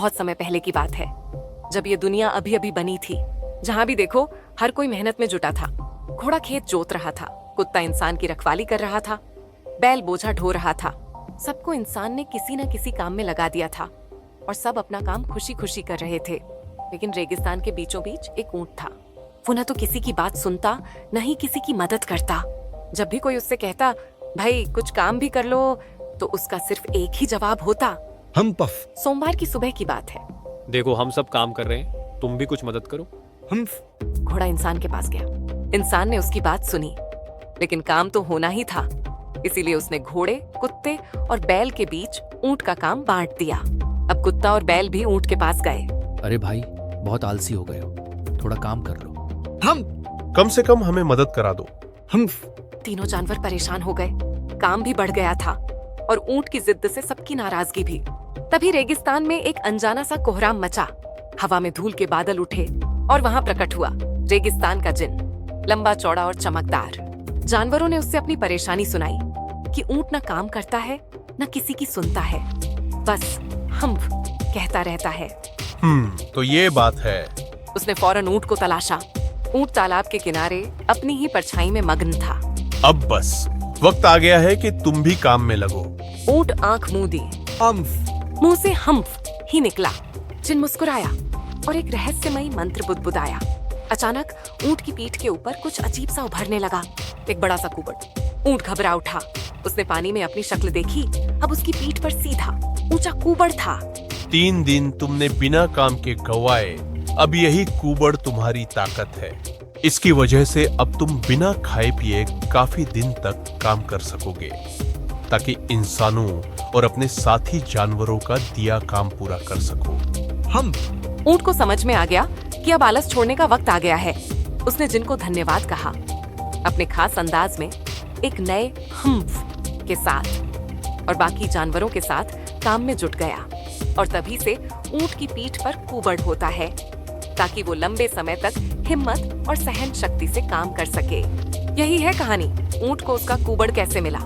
बहुत समय पहले की बात है, जब ये दुनिया अभी अभी बनी थी। जहाँ भी देखो हर कोई मेहनत में जुटा था। घोड़ा खेत जोत रहा था, कुत्ता इंसान की रखवाली कर रहा था, बैल बोझा ढो रहा था। सबको इंसान ने किसी न किसी काम में लगा दिया था और सब अपना काम खुशी खुशी कर रहे थे। लेकिन रेगिस्तान के बीचों बीच एक ऊंट था। वो न तो किसी की बात सुनता, न ही किसी की मदद करता। जब भी कोई उससे कहता भाई कुछ काम भी कर लो, तो उसका सिर्फ एक ही जवाब होता, हम पफ। सोमवार की सुबह की बात है। देखो हम सब काम कर रहे हैं, तुम भी कुछ मदद करो। हम घोड़ा इंसान के पास गया। इंसान ने उसकी बात सुनी, लेकिन काम तो होना ही था। इसीलिए उसने घोड़े, कुत्ते और बैल के बीच ऊंट का काम बांट दिया। अब कुत्ता और बैल भी ऊंट के पास गए। अरे भाई, बहुत आलसी हो गए हो, थोड़ा काम कर लो। हम कम से कम हमें मदद करा दो। हम तीनों जानवर परेशान हो गए। काम भी बढ़ गया था और ऊंट की जिद से सबकी नाराजगी भी। तभी रेगिस्तान में एक अनजाना सा कोहराम मचा। हवा में धूल के बादल उठे और वहां प्रकट हुआ रेगिस्तान का जिन, लंबा चौड़ा और चमकदार। जानवरों ने उससे अपनी परेशानी सुनाई कि ऊंट न काम करता है, न किसी की सुनता है, बस हम कहता रहता है। तो ये बात है। उसने फौरन ऊंट को तलाशा। ऊंट तालाब के किनारे अपनी ही परछाई में मग्न था। अब बस वक्त आ गया है कि तुम भी काम में लगो। ऊंट आंख मूंद दी, हम मुंह से हम्फ ही निकला। जिन मुस्कुराया और एक रहस्यमयी मंत्र बुदबुदाया। अचानक ऊंट की पीठ के ऊपर कुछ अजीब सा उभरने लगा, एक बड़ा सा कुबड़। ऊंट घबरा उठा। उसने पानी में अपनी शक्ल देखी। अब उसकी पीठ पर सीधा ऊंचा कुबड़ था। 3 दिन तुमने बिना काम के गंवाए, अब यही कुबड़ तुम्हारी ताकत है। इसकी वजह से अब तुम बिना खाए पिए काफी दिन तक काम कर सकोगे, ताकि इंसानों और अपने साथी जानवरों का दिया काम पूरा कर सको। हम ऊंट को समझ में आ गया कि अब आलस छोड़ने का वक्त आ गया है। उसने जिन को धन्यवाद कहा, अपने खास अंदाज में, एक नए हम्फ के साथ, और बाकी जानवरों के साथ काम में जुट गया। और तभी से ऊंट की पीठ पर कुबड़ होता है, ताकि वो लंबे समय तक हिम्मत और सहन शक्ति से काम कर सके। यही है कहानी, ऊंट को उसका कुबड़ कैसे मिला।